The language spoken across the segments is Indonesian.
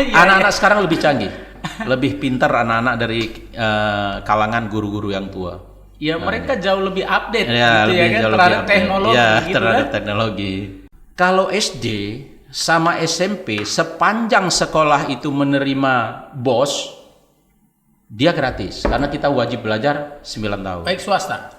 Anak-anak sekarang lebih canggih, lebih pintar anak-anak dari kalangan guru-guru yang tua. Ya mereka jauh lebih update Ya, gitu lebih, ya kan jauh terhadap lebih update. teknologi Ya, gitu terhadap kan. teknologi. Kalau SD sama SMP sepanjang sekolah itu menerima BOS, dia gratis karena kita wajib belajar 9 tahun. Baik swasta.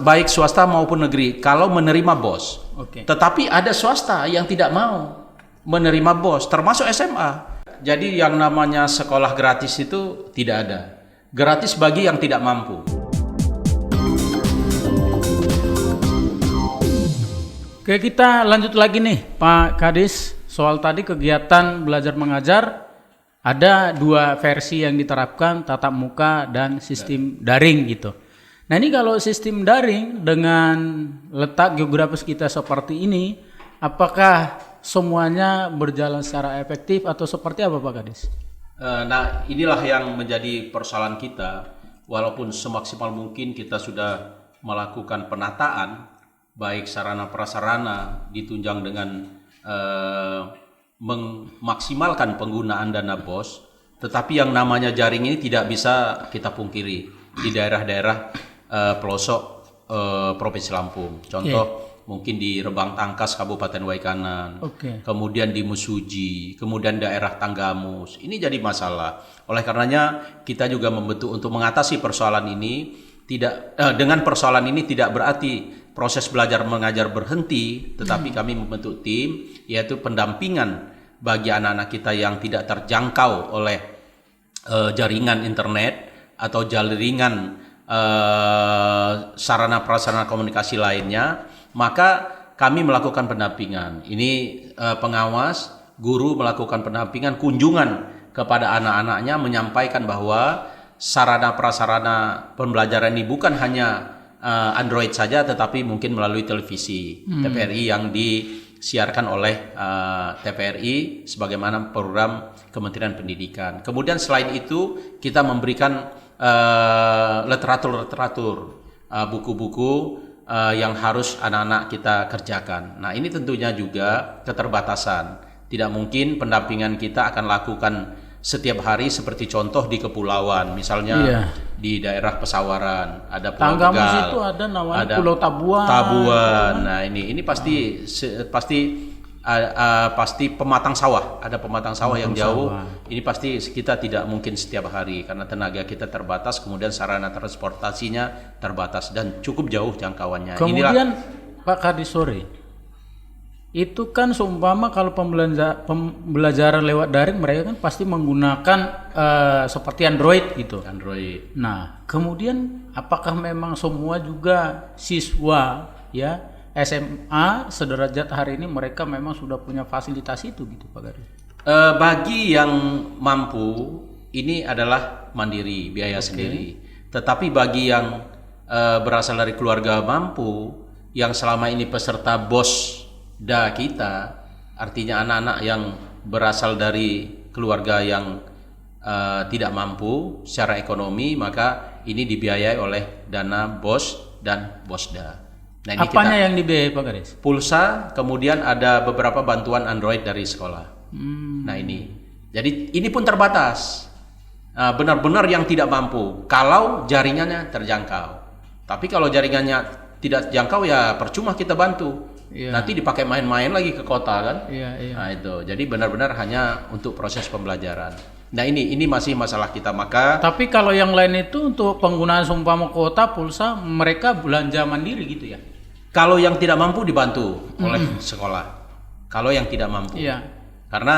Baik swasta maupun negeri kalau menerima BOS. Oke. Tetapi ada swasta yang tidak mau menerima BOS, termasuk SMA. Jadi yang namanya sekolah gratis itu tidak ada. Gratis bagi yang tidak mampu. Oke, kita lanjut lagi nih Pak Kadis. Soal tadi kegiatan belajar mengajar ada dua versi yang diterapkan, tatap muka dan sistem daring gitu. Nah ini kalau sistem daring dengan letak geografis kita seperti ini, apakah semuanya berjalan secara efektif atau seperti apa Pak Kadis? Nah inilah yang menjadi persoalan kita. Walaupun semaksimal mungkin kita sudah melakukan penataan, baik sarana prasarana ditunjang dengan memaksimalkan penggunaan dana BOS, tetapi yang namanya jaring ini tidak bisa kita pungkiri di daerah-daerah pelosok Provinsi Lampung. Contoh mungkin di Rebang Tangkas Kabupaten Waikanan, kemudian di Musuji, kemudian daerah Tanggamus. Ini jadi masalah. Oleh karenanya kita juga membentuk untuk mengatasi persoalan ini. Dengan persoalan ini tidak berarti proses belajar mengajar berhenti, tetapi kami membentuk tim, yaitu pendampingan bagi anak-anak kita yang tidak terjangkau oleh jaringan internet atau jaringan sarana prasarana komunikasi lainnya. Maka kami melakukan pendampingan. Ini pengawas, guru melakukan pendampingan, kunjungan kepada anak-anaknya, menyampaikan bahwa sarana prasarana pembelajaran ini bukan hanya Android saja, tetapi mungkin melalui televisi TVRI yang disiarkan oleh TVRI sebagaimana program Kementerian Pendidikan. Kemudian selain itu kita memberikan literatur, buku-buku yang harus anak-anak kita kerjakan. Nah ini tentunya juga keterbatasan. Tidak mungkin pendampingan kita akan lakukan setiap hari seperti contoh di kepulauan, misalnya di daerah Pesawaran, ada Pulau Tanggamus Tegal, itu ada namanya ada Pulau Tabuan. Nah ini pasti pasti pematang sawah, ada pematang sawah yang jauh. Ini pasti kita tidak mungkin setiap hari karena tenaga kita terbatas, kemudian sarana transportasinya terbatas dan cukup jauh jangkauannya. Kemudian Pak Kadis sore, itu kan seumpama kalau pembelajaran lewat daring mereka kan pasti menggunakan seperti Android gitu. Android. Nah, kemudian apakah memang semua juga siswa ya SMA sederajat hari ini mereka memang sudah punya fasilitas itu gitu Pak Kadis? Bagi yang mampu ini adalah mandiri, biaya sendiri. Tetapi bagi yang berasal dari keluarga mampu yang selama ini peserta BOS kita, artinya anak-anak yang berasal dari keluarga yang tidak mampu secara ekonomi, maka ini dibiayai oleh dana BOS dan BOSDA. Nah, ini apanya yang dibiayai Pak Kadis? Pulsa, kemudian ada beberapa bantuan Android dari sekolah. Nah ini, jadi ini pun terbatas. Benar-benar yang tidak mampu kalau jaringannya terjangkau. Tapi kalau jaringannya tidak terjangkau ya percuma kita bantu. Nanti dipakai main-main lagi ke kota kan. Nah itu, jadi benar-benar hanya untuk proses pembelajaran. Nah ini masih masalah kita. Maka tapi kalau yang lain itu untuk penggunaan seumpama kuota pulsa mereka belanja mandiri gitu ya? Kalau yang tidak mampu dibantu oleh sekolah. Kalau yang tidak mampu, karena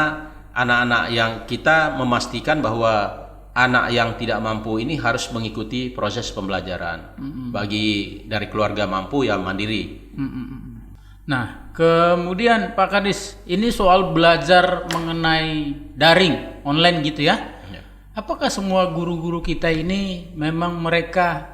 anak-anak yang kita memastikan bahwa anak yang tidak mampu ini harus mengikuti proses pembelajaran. Bagi dari keluarga mampu ya mandiri. Nah, kemudian Pak Kadis, ini soal belajar mengenai daring online gitu ya. Apakah semua guru-guru kita ini memang mereka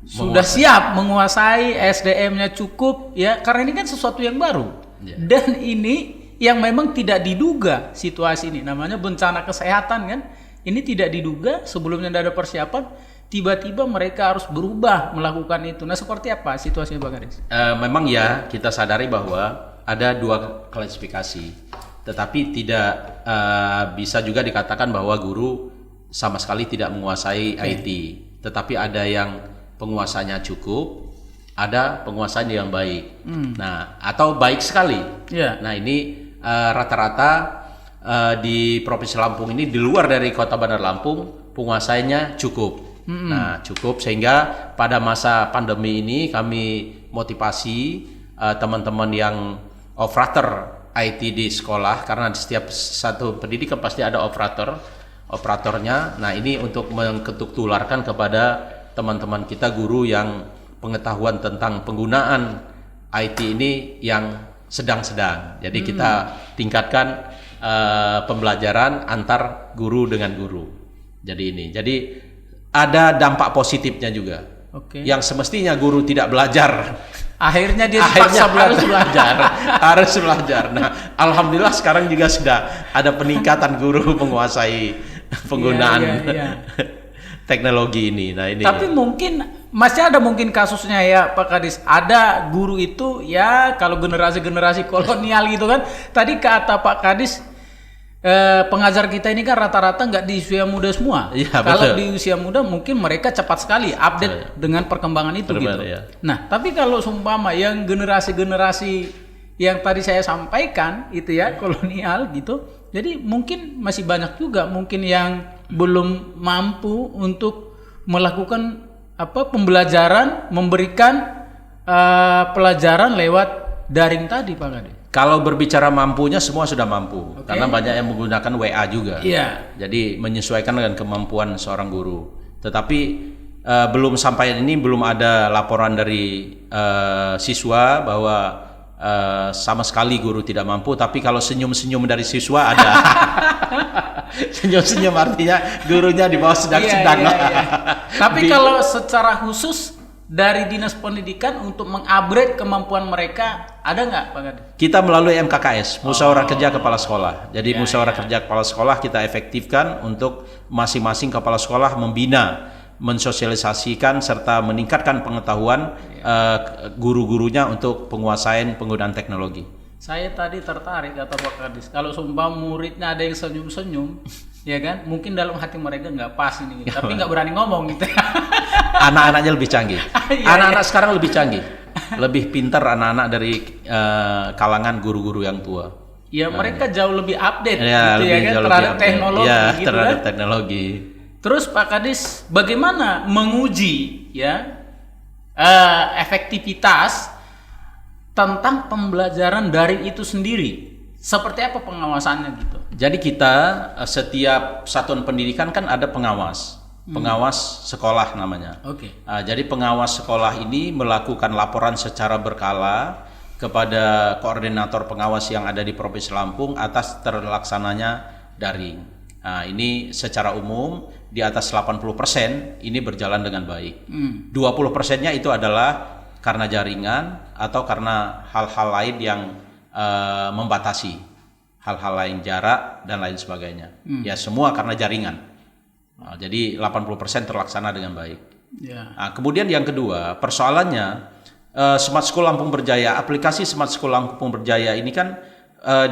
sudah siap menguasai SDM-nya cukup ya? Karena ini kan sesuatu yang baru. Dan ini yang memang tidak diduga situasi ini, namanya bencana kesehatan kan. Ini tidak diduga, sebelumnya tidak ada persiapan, tiba-tiba mereka harus berubah melakukan itu. Nah seperti apa situasinya Bang Kadis? Memang ya kita sadari bahwa ada dua klasifikasi. tetapi tidak bisa juga dikatakan bahwa guru sama sekali tidak menguasai IT. Tetapi ada yang penguasanya cukup, ada penguasaan yang baik. Nah, atau baik sekali. Nah, ini rata-rata di Provinsi Lampung ini di luar dari Kota Bandar Lampung penguasanya cukup. Nah, cukup sehingga pada masa pandemi ini kami motivasi teman-teman yang operator IT di sekolah, karena di setiap satu pendidikan pasti ada operatornya. Nah, ini untuk mengetuk tularkan kepada teman-teman kita guru yang pengetahuan tentang penggunaan IT ini yang sedang-sedang. Jadi kita tingkatkan pembelajaran antar guru dengan guru. Jadi ada dampak positifnya juga. Yang semestinya guru tidak belajar, akhirnya dia dipaksa harus belajar. Nah, alhamdulillah sekarang juga sudah ada peningkatan guru menguasai penggunaan teknologi ini. Nah, ini. Tapi mungkin masih ada mungkin kasusnya ya Pak Kadis. Ada guru itu ya kalau generasi-generasi kolonial gitu kan. Tadi kata Pak Kadis, pengajar kita ini kan rata-rata nggak di usia muda semua. Kalau di usia muda mungkin mereka cepat sekali update dengan perkembangan itu gitu. Nah, tapi kalau seumpama yang generasi-generasi yang tadi saya sampaikan itu ya kolonial gitu, jadi mungkin masih banyak juga mungkin yang belum mampu untuk melakukan pembelajaran, memberikan pelajaran lewat daring tadi Pak Kadis. Kalau berbicara mampunya semua sudah mampu, karena banyak yang menggunakan WA juga. Jadi menyesuaikan dengan kemampuan seorang guru. Tetapi belum sampai ini belum ada laporan dari siswa bahwa sama sekali guru tidak mampu. Tapi kalau senyum-senyum dari siswa ada. Senyum-senyum artinya gurunya di bawah sedang-sedang. Tapi kalau secara khusus dari Dinas Pendidikan untuk mengupgrade kemampuan mereka ada nggak Pak Kadis? Kita melalui MKKS, Musyawarah Kerja Kepala Sekolah. Jadi Musyawarah Kerja Kepala Sekolah kita efektifkan untuk masing-masing kepala sekolah membina, mensosialisasikan serta meningkatkan pengetahuan guru-gurunya untuk penguasaan penggunaan teknologi. Saya tadi tertarik kata Pak Kadis, kalau sumpah muridnya ada yang senyum-senyum, ya kan? Mungkin dalam hati mereka nggak pas ini, tapi nggak berani ngomong gitu. Anak-anaknya lebih canggih. Anak-anak sekarang lebih canggih, lebih pintar anak-anak dari kalangan guru-guru yang tua. Ya mereka jauh lebih update, gitu ya kan, terhadap teknologi. Gitu terhadap kan? teknologi. Terus Pak Kadis, bagaimana menguji ya efektivitas tentang pembelajaran daring itu sendiri? Seperti apa pengawasannya gitu? Jadi kita setiap satuan pendidikan kan ada pengawas. Pengawas sekolah namanya. Jadi pengawas sekolah ini melakukan laporan secara berkala kepada koordinator pengawas yang ada di Provinsi Lampung atas terlaksananya daring. Ini secara umum di atas 80% ini berjalan dengan baik. 20%-nya itu adalah karena jaringan atau karena hal-hal lain yang membatasi, hal-hal lain jarak dan lain sebagainya. Ya semua karena jaringan. Jadi 80% terlaksana dengan baik. Kemudian yang kedua, persoalannya Smart School Lampung Berjaya, aplikasi Smart School Lampung Berjaya ini kan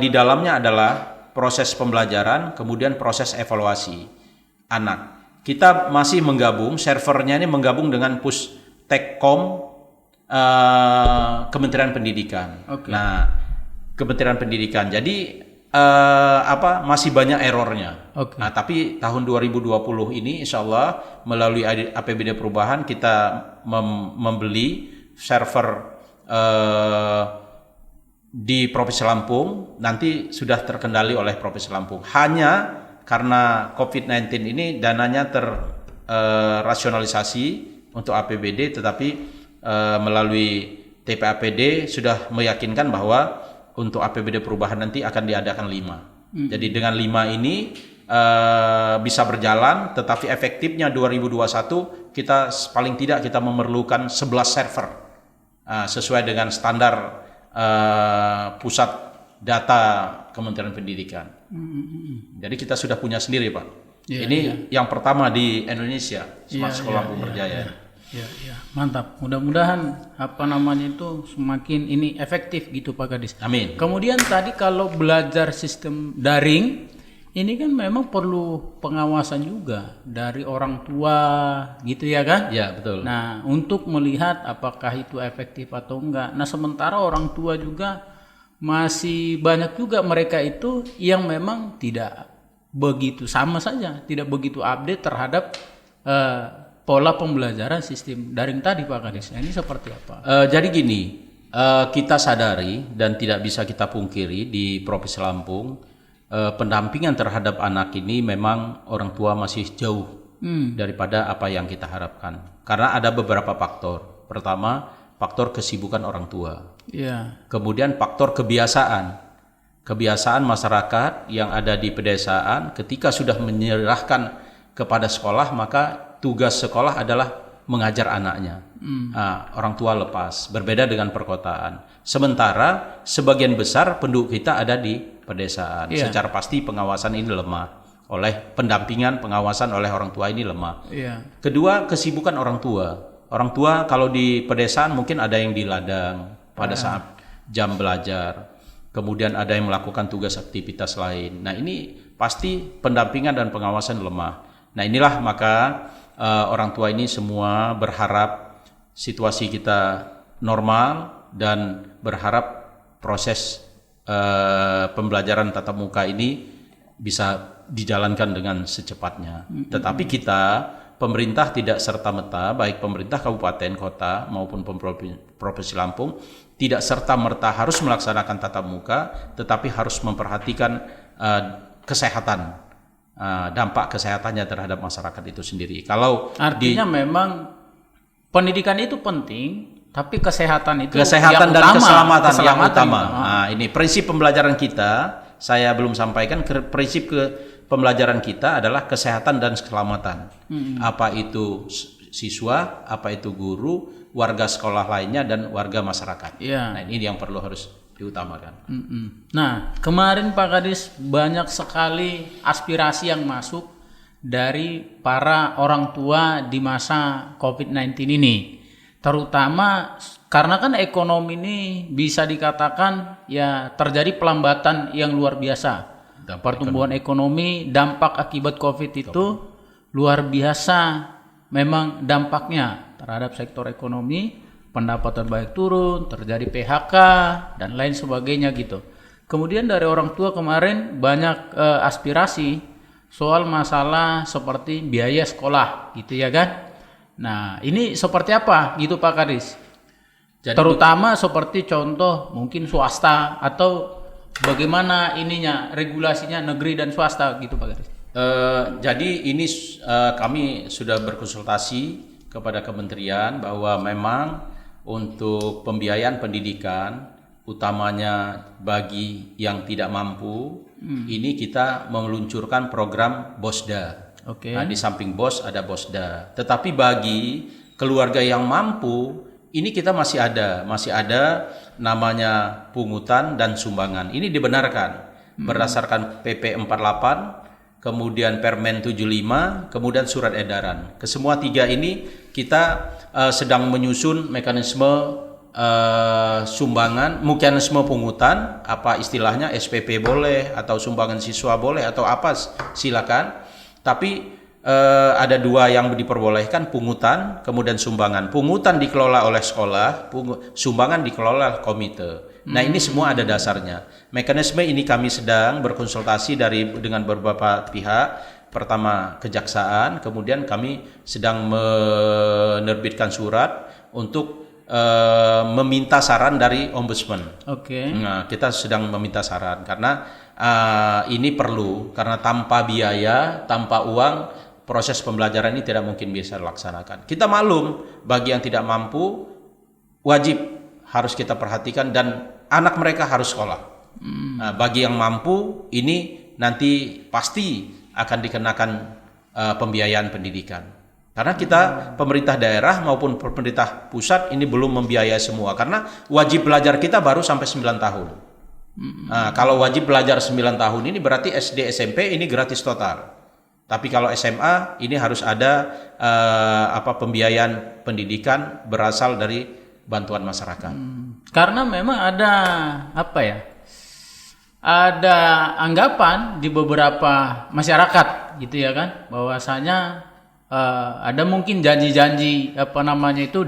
di dalamnya adalah proses pembelajaran, kemudian proses evaluasi anak. Kita masih menggabung, servernya ini menggabung dengan Pustekkom Kementerian Pendidikan. Nah, Kementerian Pendidikan. Jadi masih banyak errornya. Nah, tapi tahun 2020 ini insya Allah melalui APBD perubahan kita membeli server di Provinsi Lampung, nanti sudah terkendali oleh Provinsi Lampung. Hanya karena COVID-19 ini dananya terrasionalisasi untuk APBD, tetapi melalui TPAPD sudah meyakinkan bahwa untuk APBD perubahan nanti akan diadakan 5. Jadi dengan 5 ini bisa berjalan, tetapi efektifnya 2021 kita paling tidak kita memerlukan 11 server sesuai dengan standar pusat data Kementerian Pendidikan. Jadi kita sudah punya sendiri Pak. Ini yang pertama di Indonesia, Smart School Lampung Berjaya. Ya, ya, mantap. Mudah-mudahan apa namanya itu semakin ini efektif gitu Pak Kadis. Amin. Kemudian tadi kalau belajar sistem daring, ini kan memang perlu pengawasan juga dari orang tua gitu ya kan? Ya, betul. Nah, untuk melihat apakah itu efektif atau enggak. Nah, sementara orang tua juga masih banyak juga mereka itu yang memang tidak begitu sama saja, tidak begitu update terhadap pola pembelajaran sistem daring tadi Pak Kadis. Nah, ini seperti apa? Jadi gini, kita sadari dan tidak bisa kita pungkiri di Provinsi Lampung, pendampingan terhadap anak ini memang orang tua masih jauh daripada apa yang kita harapkan. Karena ada beberapa faktor. Pertama, faktor kesibukan orang tua. Iya. Kemudian faktor kebiasaan. Kebiasaan masyarakat yang ada di pedesaan ketika sudah menyerahkan kepada sekolah, maka tugas sekolah adalah mengajar anaknya. Orang tua lepas, berbeda dengan perkotaan. Sementara sebagian besar penduduk kita ada di pedesaan. Iya. Secara pasti pengawasan ini lemah. Oleh pendampingan, pengawasan oleh orang tua ini lemah. Iya. Kedua, kesibukan orang tua. Orang tua kalau di pedesaan mungkin ada yang di ladang pada saat jam belajar. Kemudian ada yang melakukan tugas aktivitas lain. Nah, ini pasti pendampingan dan pengawasan lemah. Nah, inilah maka orang tua ini semua berharap situasi kita normal dan berharap proses pembelajaran tatap muka ini bisa dijalankan dengan secepatnya. Tetapi kita, pemerintah tidak serta-merta, baik pemerintah kabupaten, kota maupun Provinsi Lampung, tidak serta-merta harus melaksanakan tatap muka, tetapi harus memperhatikan kesehatan, dampak kesehatannya terhadap masyarakat itu sendiri. Kalau Artinya memang pendidikan itu penting, tapi kesehatan itu kesehatan yang dan utama, keselamatan yang utama. yang Nah, ini prinsip pembelajaran kita. Saya belum sampaikan prinsip pembelajaran kita adalah kesehatan dan keselamatan. Apa itu siswa, apa itu guru, warga sekolah lainnya dan warga masyarakat. Iya. Nah, ini yang perlu harus diutamakan. Nah, kemarin Pak Kadis banyak sekali aspirasi yang masuk dari para orang tua di masa COVID-19 ini. Terutama karena kan ekonomi ini bisa dikatakan ya terjadi pelambatan yang luar biasa. Pertumbuhan ekonomi, dampak akibat COVID itu luar biasa memang dampaknya terhadap sektor ekonomi, pendapatan baik turun, terjadi PHK dan lain sebagainya gitu. Kemudian dari orang tua kemarin banyak aspirasi soal masalah seperti biaya sekolah gitu ya kan. Nah, ini seperti apa gitu Pak Kadis? Jadi, terutama seperti contoh mungkin swasta atau bagaimana ininya regulasinya negeri dan swasta gitu Pak Kadis. Jadi ini kami sudah berkonsultasi kepada kementerian bahwa memang untuk pembiayaan pendidikan utamanya bagi yang tidak mampu, ini kita meluncurkan program BOSDA. Nah, di samping BOS ada BOSDA. Tetapi bagi keluarga yang mampu, ini kita masih ada namanya pungutan dan sumbangan. Ini dibenarkan berdasarkan PP 48, kemudian Permen 75, kemudian surat edaran. Kesemua tiga ini kita sedang menyusun mekanisme sumbangan, mekanisme pungutan, apa istilahnya SPP boleh atau sumbangan siswa boleh atau apa silakan. Tapi ada dua yang diperbolehkan, pungutan kemudian sumbangan. Pungutan dikelola oleh sekolah, sumbangan dikelola komite. Nah, ini semua ada dasarnya. Mekanisme ini kami sedang berkonsultasi dengan beberapa pihak. Pertama kejaksaan, kemudian kami sedang menerbitkan surat untuk meminta saran dari ombudsman. Nah, kita sedang meminta saran karena ini perlu, karena tanpa biaya, tanpa uang, proses pembelajaran ini tidak mungkin bisa dilaksanakan. Kita maklum, bagi yang tidak mampu, wajib harus kita perhatikan dan anak mereka harus sekolah. Nah, bagi yang mampu, ini nanti pasti akan dikenakan pembiayaan pendidikan. Karena kita pemerintah daerah maupun pemerintah pusat ini belum membiayai semua, karena wajib belajar kita baru sampai 9 tahun. Nah, kalau wajib belajar 9 tahun ini berarti SD SMP ini gratis total. Tapi kalau SMA ini harus ada pembiayaan pendidikan berasal dari bantuan masyarakat. Karena memang ada ada anggapan di beberapa masyarakat gitu ya kan, bahwasanya ada mungkin janji-janji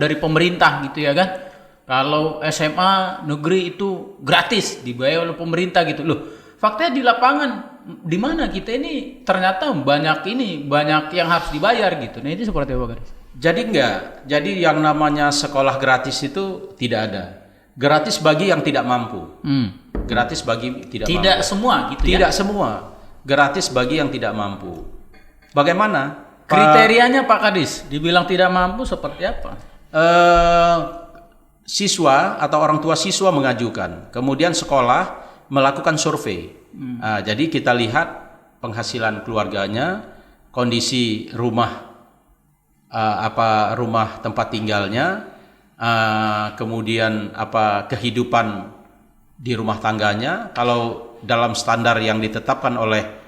dari pemerintah gitu ya kan. Kalau SMA negeri itu gratis dibayar oleh pemerintah gitu loh. Faktanya di lapangan di mana kita ini ternyata banyak yang harus dibayar gitu. Nah ini seperti apa guys? Jadi enggak. Jadi yang namanya sekolah gratis itu tidak ada. Gratis bagi yang tidak mampu. Gratis bagi tidak mampu. Tidak semua gitu ya? Tidak semua. Gratis bagi yang tidak mampu. Bagaimana? Kriterianya Pak Kadis, dibilang tidak mampu seperti apa? Siswa atau orang tua siswa mengajukan. Kemudian sekolah melakukan survei. Jadi kita lihat penghasilan keluarganya, kondisi rumah rumah tempat tinggalnya, kemudian kehidupan di rumah tangganya. Kalau dalam standar yang ditetapkan oleh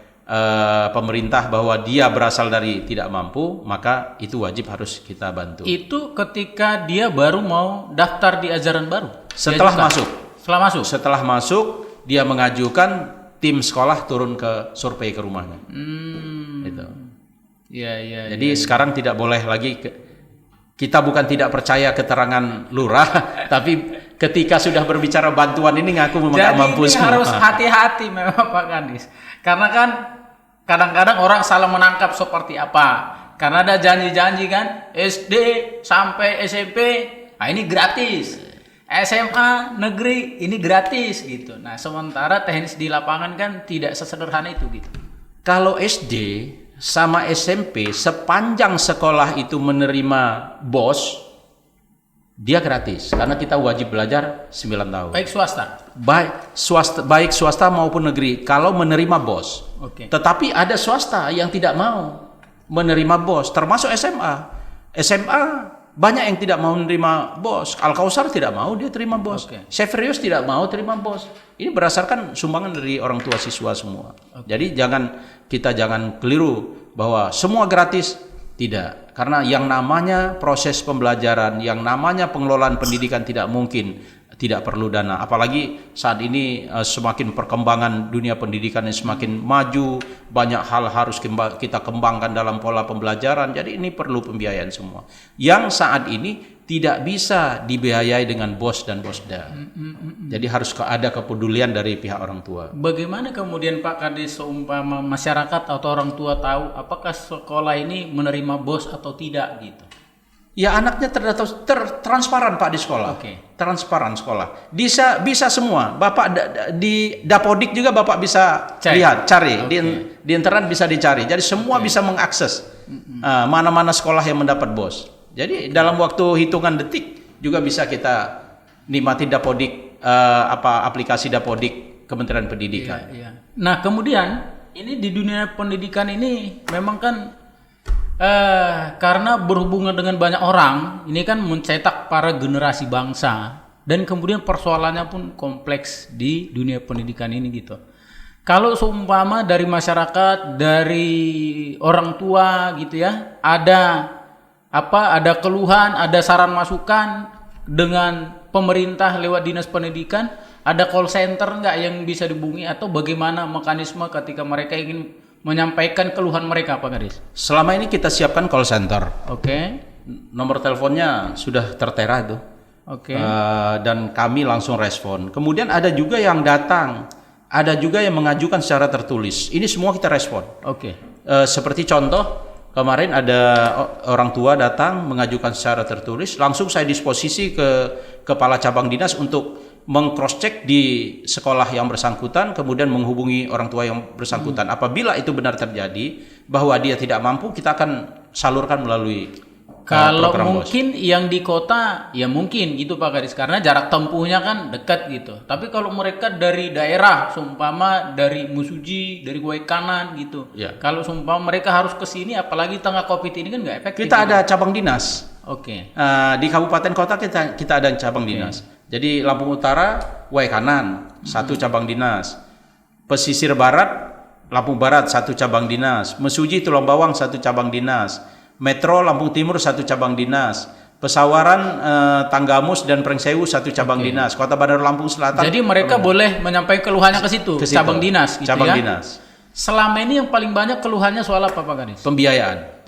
pemerintah bahwa dia berasal dari tidak mampu, maka itu wajib harus kita bantu. Itu ketika dia baru mau daftar di ajaran baru? Setelah masuk. Setelah masuk, dia mengajukan, tim sekolah turun ke survei ke rumahnya. Gitu. Ya. Jadi sekarang tidak boleh lagi kita bukan tidak percaya keterangan lurah, tapi ketika sudah berbicara bantuan ini ngaku nggak mampu ini semua. Harus hati-hati memang Pak Kadis. Karena kan kadang-kadang orang salah menangkap seperti apa. Karena ada janji-janji kan, SD sampai SMP, ini gratis. SMA negeri ini gratis gitu. Nah, sementara teknis di lapangan kan tidak sesederhana itu gitu. Kalau SD sama SMP sepanjang sekolah itu menerima BOS, dia gratis karena kita wajib belajar 9 tahun. Baik swasta maupun negeri kalau menerima BOS. Tetapi ada swasta yang tidak mau menerima BOS, termasuk SMA. SMA banyak yang tidak mau menerima BOS. Al-Kausar tidak mau dia terima BOS. Severius tidak mau terima BOS. Ini berdasarkan sumbangan dari orang tua siswa semua. Jadi kita jangan keliru bahwa semua gratis, tidak. Karena yang namanya proses pembelajaran, yang namanya pengelolaan pendidikan tidak mungkin tidak perlu dana. Apalagi saat ini semakin perkembangan dunia pendidikan yang semakin maju, banyak hal harus kita kembangkan dalam pola pembelajaran. Jadi ini perlu pembiayaan semua. Yang saat ini tidak bisa dibiayai dengan BOS dan BOSDA. Jadi harus ada kepedulian dari pihak orang tua. Bagaimana kemudian Pak Kadis seumpama masyarakat atau orang tua tahu apakah sekolah ini menerima BOS atau tidak gitu? Ya anaknya transparan Pak di sekolah. Transparan sekolah. Bisa semua. Bapak di Dapodik juga Bapak bisa cari. Di internet bisa dicari. Jadi semua bisa mengakses mana-mana sekolah yang mendapat BOS. Jadi dalam waktu hitungan detik juga bisa kita nikmati Dapodik, aplikasi Dapodik Kementerian Pendidikan. Nah kemudian ini di dunia pendidikan ini memang kan karena berhubungan dengan banyak orang, ini kan mencetak para generasi bangsa dan kemudian persoalannya pun kompleks di dunia pendidikan ini gitu. Kalau seumpama dari masyarakat, dari orang tua gitu ya, ada keluhan, ada saran masukan dengan pemerintah lewat dinas pendidikan, ada call center nggak yang bisa dihubungi atau bagaimana mekanisme ketika mereka ingin menyampaikan keluhan mereka Pak Kadis? Selama ini kita siapkan call center. Nomor teleponnya sudah tertera itu. Dan kami langsung respon. Kemudian ada juga yang datang, ada juga yang mengajukan secara tertulis. Ini semua kita respon. Seperti contoh kemarin ada orang tua datang mengajukan secara tertulis, langsung saya disposisi ke kepala cabang dinas untuk meng-cross check di sekolah yang bersangkutan, kemudian menghubungi orang tua yang bersangkutan. Apabila itu benar terjadi bahwa dia tidak mampu, kita akan salurkan melalui kalau program mungkin BOS. Yang di kota ya mungkin gitu Pak Kadis, karena jarak tempuhnya kan dekat gitu. Tapi kalau mereka dari daerah, seumpama dari Musuji, dari Waikanan gitu, kalau seumpama mereka harus ke sini, apalagi tengah Covid ini kan nggak efektif. Kita ada cabang dinas. Di kabupaten kota kita ada cabang dinas. Jadi Lampung Utara, Waikanan, satu cabang dinas. Pesisir Barat, Lampung Barat 1 cabang dinas, Mesuji Tulang Bawang 1 cabang dinas, Metro Lampung Timur 1 cabang dinas, Pesawaran Tanggamus dan Prengsewu 1 cabang dinas, Kota Bandar Lampung Selatan. Jadi mereka boleh menyampaikan keluhannya ke situ, cabang dinas gitu cabang ya. dinas. Selama ini yang paling banyak keluhannya soal apa Pak Kadis? Pembiayaan.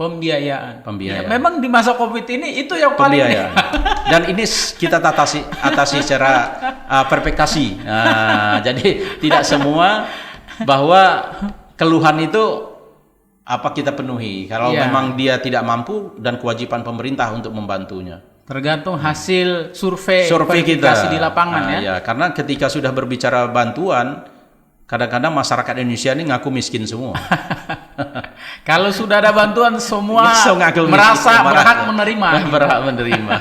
Ya, memang di masa Covid ini itu yang paling pembiayaan. Dan ini kita atasi secara perspekasi. Jadi tidak semua bahwa keluhan itu apa kita penuhi. Kalau memang dia tidak mampu dan kewajiban pemerintah untuk membantunya. Tergantung hasil survei kita di lapangan ya. Ya, karena ketika sudah berbicara bantuan, kadang-kadang masyarakat Indonesia ini ngaku miskin semua. Kalau sudah ada bantuan semua merasa berhak menerima. Berhak menerima.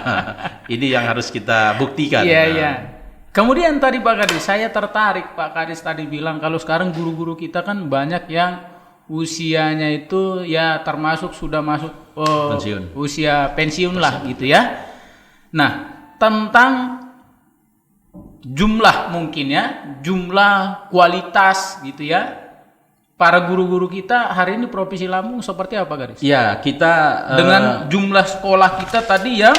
Ini yang harus kita buktikan. Iya. Kemudian tadi Pak Kadis, saya tertarik Pak Kadis tadi bilang kalau sekarang guru-guru kita kan banyak yang usianya itu ya termasuk sudah masuk pensiun. Usia pensiun lah gitu ya. Nah, tentang jumlah mungkin ya, jumlah kualitas gitu ya. Para guru-guru kita hari ini Provinsi Lampung seperti apa Garis? Ya, kita dengan jumlah sekolah kita tadi yang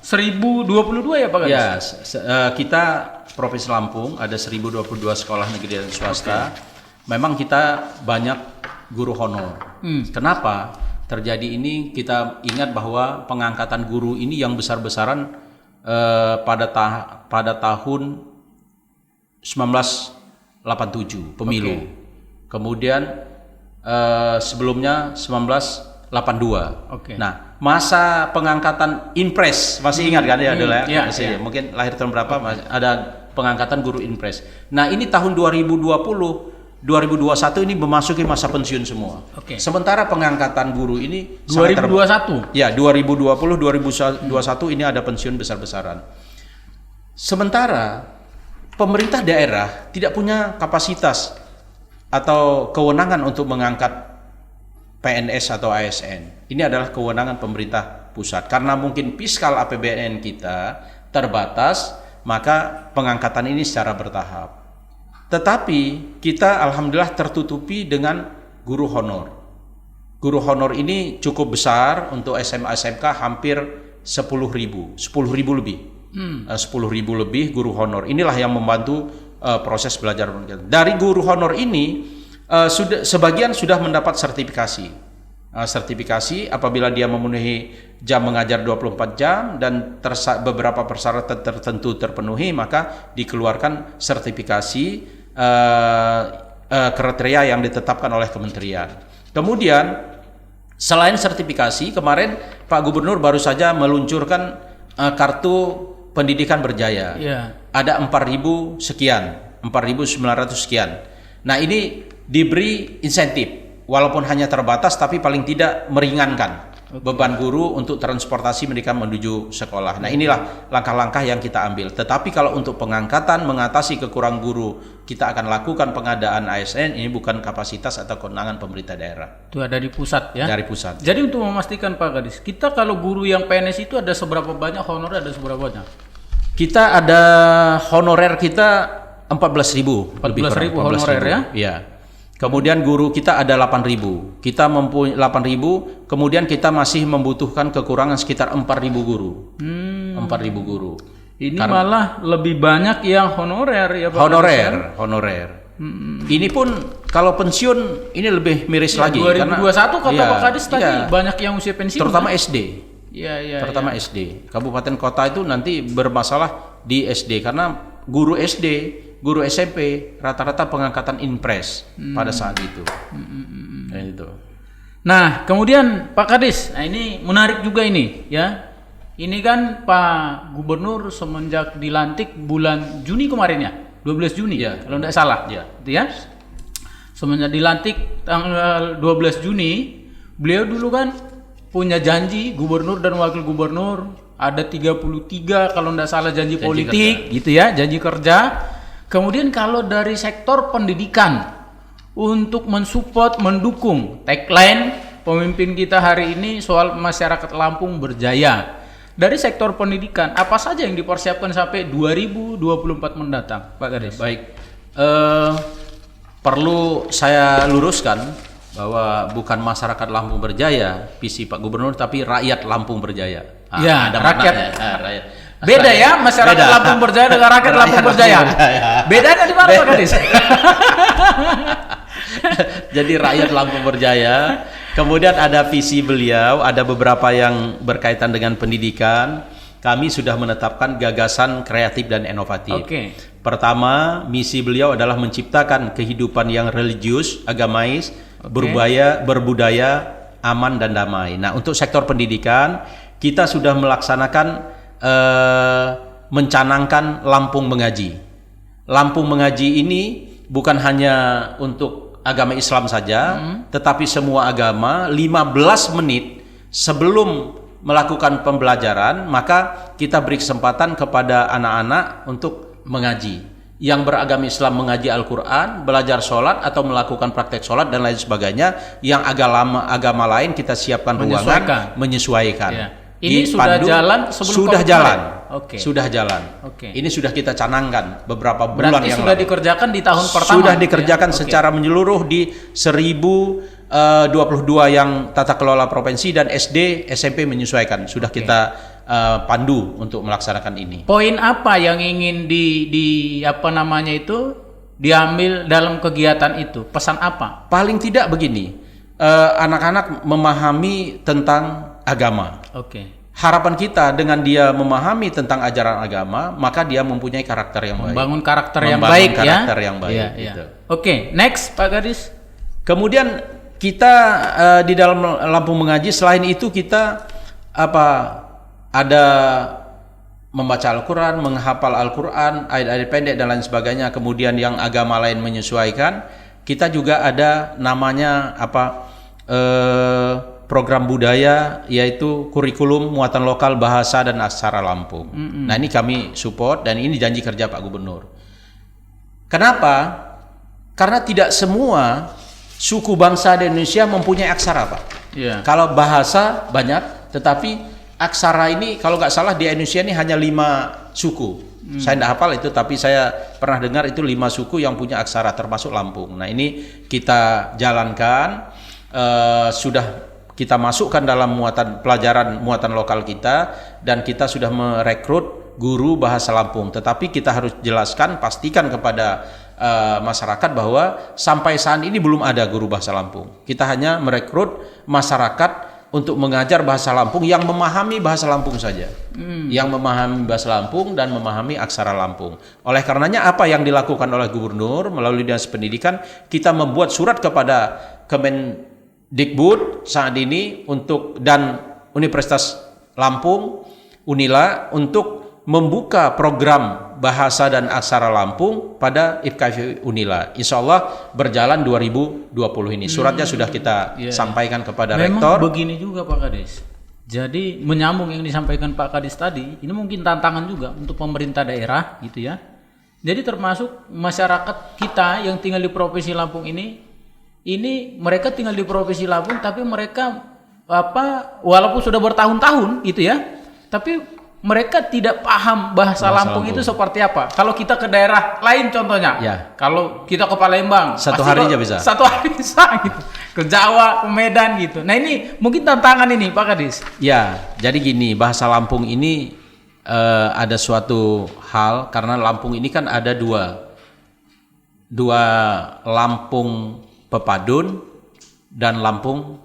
1022 ya Pak Garis? Ya, kita Provinsi Lampung ada 1022 sekolah negeri dan swasta. Memang kita banyak guru honor. Kenapa terjadi ini? Kita ingat bahwa pengangkatan guru ini yang besar-besaran pada tahun 1987 pemilu. Kemudian sebelumnya 1982. Nah, masa pengangkatan Inpres masih ingat kan ya dulu ya? Mungkin lahir tahun berapa ada pengangkatan guru Inpres. Nah, ini tahun 2021 ini memasuki masa pensiun semua. Sementara pengangkatan guru ini 2021. Ya, 2020 2021 ini ada pensiun besar-besaran. Sementara pemerintah daerah tidak punya kapasitas atau kewenangan untuk mengangkat PNS atau ASN. Ini adalah kewenangan pemerintah pusat. Karena mungkin fiskal APBN kita terbatas, maka pengangkatan ini secara bertahap. Tetapi kita alhamdulillah tertutupi dengan guru honor. Guru honor ini cukup besar untuk SMA SMK hampir 10.000 lebih. 10.000 lebih guru honor. Inilah yang membantu proses belajar mengajar. Dari guru honor ini sebagian sudah mendapat sertifikasi. Sertifikasi apabila dia memenuhi jam mengajar 24 jam dan beberapa persyaratan tertentu terpenuhi, maka dikeluarkan sertifikasi kriteria yang ditetapkan oleh kementerian. Kemudian selain sertifikasi, kemarin Pak Gubernur baru saja meluncurkan kartu pendidikan berjaya. Ada 4.000 sekian, 4.900 sekian. Nah, ini diberi insentif. Walaupun hanya terbatas, tapi paling tidak meringankan beban guru untuk transportasi mereka menuju sekolah. Nah, inilah langkah-langkah yang kita ambil. Tetapi kalau untuk pengangkatan, mengatasi kekurangan guru, kita akan lakukan pengadaan ASN. Ini bukan kapasitas atau kewenangan pemerintah daerah. Itu ada di pusat ya? Dari pusat. Jadi untuk memastikan Pak Kadis, kita kalau guru yang PNS itu ada seberapa banyak, honorer ada seberapa banyak? Kita ada honorer kita 14.000. 14.000 honorer ya? Iya. Kemudian guru kita ada 8.000. Kita mempunyai 8.000, kemudian kita masih membutuhkan kekurangan sekitar 4.000 guru. 4.000 guru. Ini malah lebih banyak yang honorer ya Pak. Honorer. Ini pun kalau pensiun ini lebih miris lagi 2021 kata Pak Kadis tadi banyak yang usia pensiun. Terutama SD. Terutama SD. Kabupaten kota itu nanti bermasalah di SD karena guru SD, guru SMP rata-rata pengangkatan Inpres pada saat itu. Nah, kemudian Pak Kadis, nah ini menarik juga ini ya. Ini kan Pak Gubernur semenjak dilantik bulan Juni kemarin ya, 12 Juni kalau tidak salah. Gitu ya. Semenjak dilantik tanggal 12 Juni, beliau dulu kan punya janji gubernur dan wakil gubernur, ada 33 kalau tidak salah janji politik gitu ya, janji kerja. Kemudian kalau dari sektor pendidikan untuk mensupport, mendukung tagline pemimpin kita hari ini soal masyarakat Lampung berjaya. Dari sektor pendidikan, apa saja yang dipersiapkan sampai 2024 mendatang, Pak Kadis? Baik. perlu saya luruskan bahwa bukan masyarakat Lampung Berjaya visi Pak Gubernur, tapi rakyat Lampung Berjaya. Ya, ada rakyat. maknanya. Rakyat. Beda ya masyarakat Beda. Lampung Berjaya dengan rakyat Lampung Berjaya. Bedanya di mana Pak Kadis? Jadi rakyat Lampung Berjaya. Kemudian ada visi beliau, ada beberapa yang berkaitan dengan pendidikan. Kami sudah menetapkan gagasan kreatif dan inovatif. Oke. Pertama, misi beliau adalah menciptakan kehidupan yang religius, agamais, Oke. berbudaya, aman dan damai. Nah, untuk sektor pendidikan, kita sudah melaksanakan mencanangkan Lampung Mengaji. Lampung Mengaji ini bukan hanya untuk agama Islam saja, tetapi semua agama 15 menit sebelum melakukan pembelajaran, maka kita beri kesempatan kepada anak-anak untuk mengaji. Yang beragama Islam mengaji Al-Quran, belajar sholat atau melakukan praktek sholat dan lain sebagainya. Yang agama lain kita siapkan ruangan menyesuaikan. Ya. Ini sudah jalan sebelum sudah COVID jalan. Oke. Sudah jalan. Oke. Ini sudah kita canangkan beberapa bulan Berarti yang sudah lalu. dikerjakan di tahun pertama. Sudah dikerjakan ya? Oke. secara menyeluruh di 1022 yang tata kelola provinsi dan SD, SMP menyesuaikan. Sudah kita pandu untuk melaksanakan ini. Poin apa yang ingin di apa namanya itu diambil dalam kegiatan itu? Pesan apa? Paling tidak begini, anak-anak memahami tentang agama. Oke. Harapan kita dengan dia memahami tentang ajaran agama, maka dia mempunyai karakter yang baik. Membangun karakter yang Membangun baik karakter ya. yang baik, Iya, gitu. iya. Oke, next Pak Kadis. Kemudian kita di dalam Lampung Mengaji, selain itu kita ada membaca Al-Quran, menghafal Al-Quran, ayat-ayat pendek dan lain sebagainya. Kemudian yang agama lain menyesuaikan, kita juga ada namanya program budaya, yaitu kurikulum muatan lokal bahasa dan aksara Lampung. Nah, ini kami support dan ini janji kerja Pak Gubernur. Kenapa? Karena tidak semua suku bangsa di Indonesia mempunyai aksara, Pak. Iya. Kalau bahasa banyak, tetapi aksara ini kalau nggak salah di Indonesia ini hanya 5 suku. Saya tidak hafal itu, tapi saya pernah dengar itu 5 suku yang punya aksara, termasuk Lampung. Nah, ini kita jalankan, sudah kita masukkan dalam pelajaran muatan lokal kita, dan kita sudah merekrut guru bahasa Lampung. Tetapi kita harus jelaskan, pastikan kepada masyarakat bahwa sampai saat ini belum ada guru bahasa Lampung. Kita hanya merekrut masyarakat untuk mengajar bahasa Lampung yang memahami bahasa Lampung saja, yang memahami bahasa Lampung dan memahami aksara Lampung. Oleh karenanya apa yang dilakukan oleh Gubernur melalui Dinas Pendidikan, kita membuat surat kepada Kemendikbud saat ini dan Universitas Lampung, Unila, untuk membuka program bahasa dan aksara Lampung pada IPKFI Unila. Insya Allah berjalan 2020 ini. Suratnya sudah kita sampaikan kepada Memang rektor. begini juga Pak Kadis. Jadi menyambung yang disampaikan Pak Kadis tadi, ini mungkin tantangan juga untuk pemerintah daerah gitu ya. Jadi termasuk masyarakat kita yang tinggal di Provinsi Lampung ini mereka tinggal di Provinsi Lampung, tapi mereka walaupun sudah bertahun-tahun gitu ya, tapi mereka tidak paham bahasa Lampung itu seperti apa. Kalau kita ke daerah lain contohnya, kalau kita ke Palembang, satu hari aja bisa. Satu hari bisa gitu. Ke Jawa, ke Medan gitu. Nah, ini mungkin tantangan ini Pak Kadis. Ya, jadi gini, bahasa Lampung ini ada suatu hal, karena Lampung ini kan ada dua Lampung Pepadun dan Lampung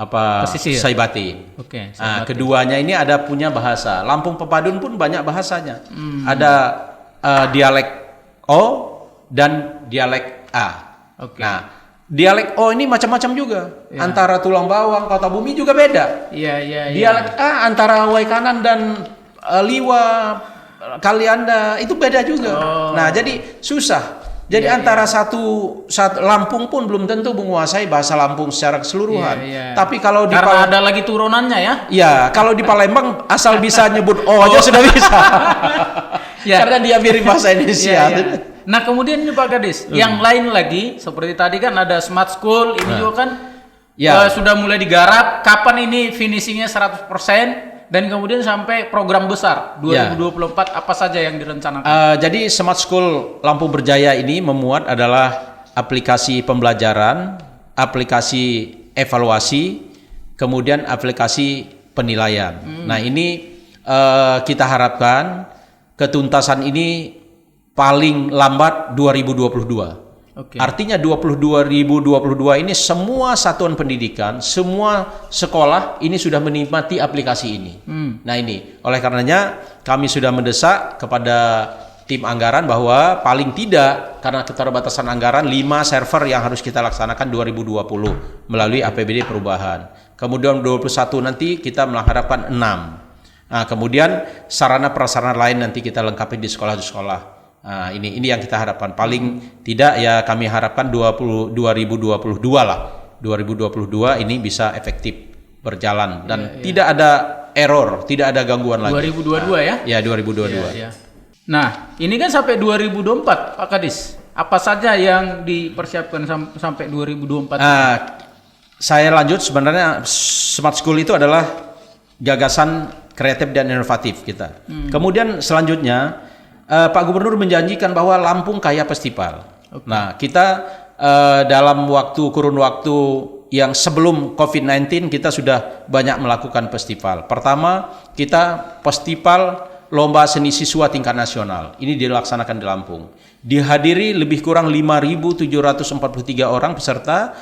Pesisir. Saibati. Oke. Nah, keduanya ini ada punya bahasa. Lampung Pepadun pun banyak bahasanya. Ada dialek O dan dialek A. Oke. Nah, dialek O ini macam-macam juga. Antara Tulang Bawang, Kota Bumi juga beda. Iya. Dialek A antara Waikanan dan Liwa, Kalianda itu beda juga. Nah, jadi susah. Jadi antara satu Lampung pun belum tentu menguasai bahasa Lampung secara keseluruhan. Tapi kalau di karena ada lagi turunannya ya. Ya, kalau di Palembang asal bisa nyebut O aja sudah bisa. Karena dia mirip bahasa Indonesia. Nah, kemudian ini Pak Kadis, yang lain lagi seperti tadi kan ada Smart School, ini juga kan sudah mulai digarap. Kapan ini finishingnya 100%? Dan kemudian sampai program besar 2024 apa saja yang direncanakan? Jadi Smart School Lampung Berjaya ini memuat adalah aplikasi pembelajaran, aplikasi evaluasi, kemudian aplikasi penilaian. Nah, ini kita harapkan ketuntasan ini paling lambat 2022. Oke. Artinya 2022 ini semua satuan pendidikan, semua sekolah ini sudah menikmati aplikasi ini. Nah, ini oleh karenanya kami sudah mendesak kepada tim anggaran bahwa paling tidak karena keterbatasan anggaran 5 server yang harus kita laksanakan 2020 melalui APBD perubahan. Kemudian 21 nanti kita mengharapkan 6. Nah, kemudian sarana prasarana lain nanti kita lengkapi di sekolah-sekolah. Nah, ini yang kita harapkan. Paling tidak ya kami harapkan 2022 lah. 2022 ini bisa efektif berjalan dan tidak ada error, tidak ada gangguan lagi. 2022 ya? Ya, 2022. Ya. Nah, ini kan sampai 2024, Pak Kadis. Apa saja yang dipersiapkan sampai 2024? Saya lanjut, sebenarnya Smart School itu adalah gagasan kreatif dan inovatif kita. Kemudian selanjutnya Pak Gubernur menjanjikan bahwa Lampung kaya festival. Nah, kita dalam kurun waktu yang sebelum COVID-19 kita sudah banyak melakukan festival. Pertama, kita festival Lomba Seni Siswa tingkat nasional. Ini dilaksanakan di Lampung. Dihadiri lebih kurang 5.743 orang peserta,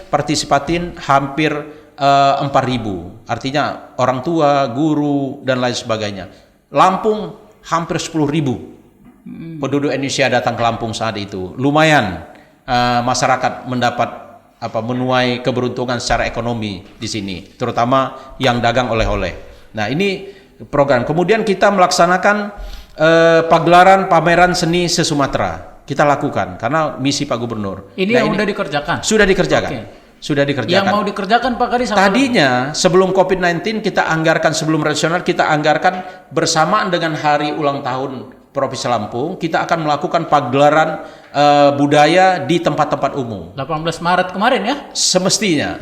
partisipatin hampir 4.000. Artinya orang tua, guru dan lain sebagainya. Lampung hampir 10.000 penduduk Indonesia datang ke Lampung saat itu. Lumayan masyarakat mendapat menuai keberuntungan secara ekonomi di sini, terutama yang dagang oleh-oleh. Nah, ini program. Kemudian kita melaksanakan pagelaran pameran seni se-Sumatera. Kita lakukan karena misi Pak Gubernur. Ini yang sudah dikerjakan? Sudah dikerjakan. Okay. Sudah dikerjakan. Yang mau dikerjakan Pak Kadis? Tadinya sebelum COVID-19 kita anggarkan, sebelum rasional kita anggarkan bersamaan dengan hari ulang tahun Provinsi Lampung, kita akan melakukan pagelaran budaya di tempat-tempat umum. 18 Maret kemarin ya? Semestinya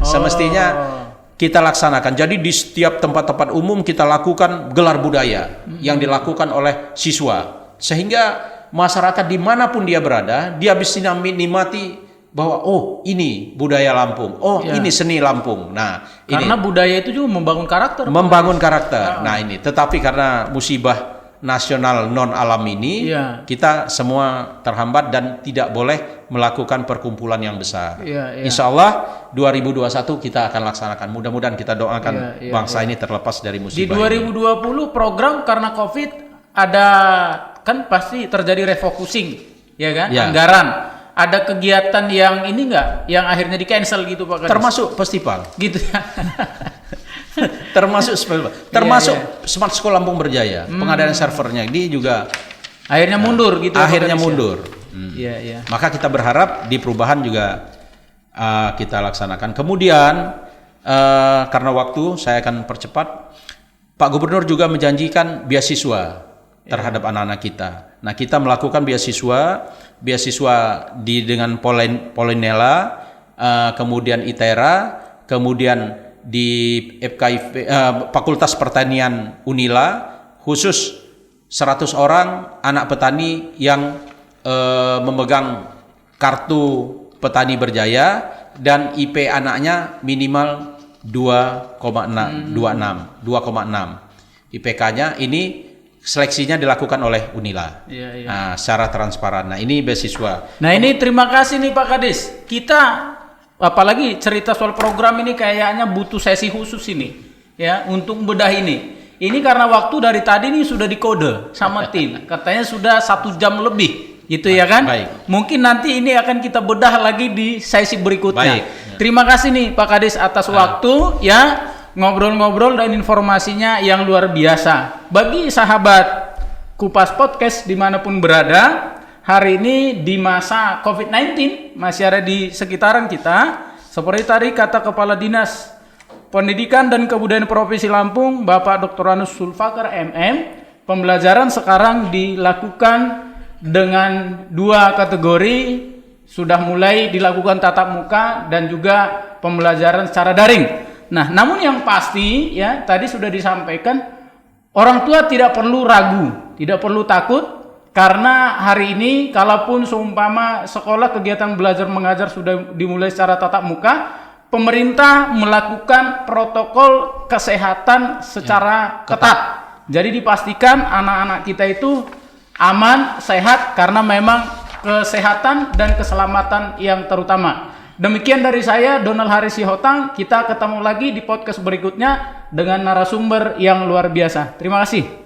kita laksanakan. Jadi di setiap tempat-tempat umum kita lakukan gelar budaya yang dilakukan oleh siswa. Sehingga masyarakat dimanapun dia berada, dia bisa menikmati bahwa ini budaya Lampung, ini seni Lampung. Nah, karena budaya itu juga membangun karakter. Nah, ini tetapi karena musibah nasional non alam ini, kita semua terhambat dan tidak boleh melakukan perkumpulan yang besar. Insya Allah 2021 kita akan laksanakan. Mudah-mudahan kita doakan bangsa ini terlepas dari musibah. Di 2020 program karena COVID ada kan pasti terjadi refocusing, ya kan? Anggaran. Ada kegiatan yang ini enggak, yang akhirnya di cancel gitu Pak Kadis? Termasuk festival, gitu ya. termasuk Smart School Lampung Berjaya, pengadaan servernya, ini juga akhirnya mundur gitu. Akhirnya mundur. Iya. Maka kita berharap di perubahan juga kita laksanakan. Kemudian karena waktu saya akan percepat. Pak Gubernur juga menjanjikan beasiswa terhadap anak-anak kita. Nah, kita melakukan beasiswa dengan Polinela, kemudian ITERA, kemudian di FKIP, Fakultas Pertanian Unila, khusus 100 orang anak petani yang memegang kartu petani berjaya dan IP anaknya minimal 2,6. IPK-nya ini seleksinya dilakukan oleh Unila. Nah, secara transparan. Nah, ini beasiswa. Nah, ini terima kasih nih Pak Kadis. Kita apalagi cerita soal program ini kayaknya butuh sesi khusus ini ya untuk bedah ini. Ini karena waktu dari tadi nih sudah dikode sama tim. Katanya sudah 1 jam lebih. Gitu ya kan? Baik. Mungkin nanti ini akan kita bedah lagi di sesi berikutnya. Terima kasih nih Pak Kadis atas waktu ya. Ngobrol-ngobrol dan informasinya yang luar biasa. Bagi sahabat Kupas Podcast dimanapun berada, hari ini di masa COVID-19 masih ada di sekitaran kita. Seperti tadi kata Kepala Dinas Pendidikan dan Kebudayaan Provinsi Lampung, Bapak Dr. Anus Sulfakar MM, pembelajaran sekarang dilakukan dengan 2 kategori, sudah mulai dilakukan tatap muka dan juga pembelajaran secara daring. Nah, namun yang pasti ya tadi sudah disampaikan, orang tua tidak perlu ragu, tidak perlu takut Karena hari ini kalaupun seumpama sekolah kegiatan belajar mengajar sudah dimulai secara tatap muka, pemerintah melakukan protokol kesehatan secara ketat. Jadi dipastikan anak-anak kita itu aman, sehat, karena memang kesehatan dan keselamatan yang terutama. Demikian dari saya, Donald Haris Sihotang. Kita ketemu lagi di podcast berikutnya dengan narasumber yang luar biasa. Terima kasih.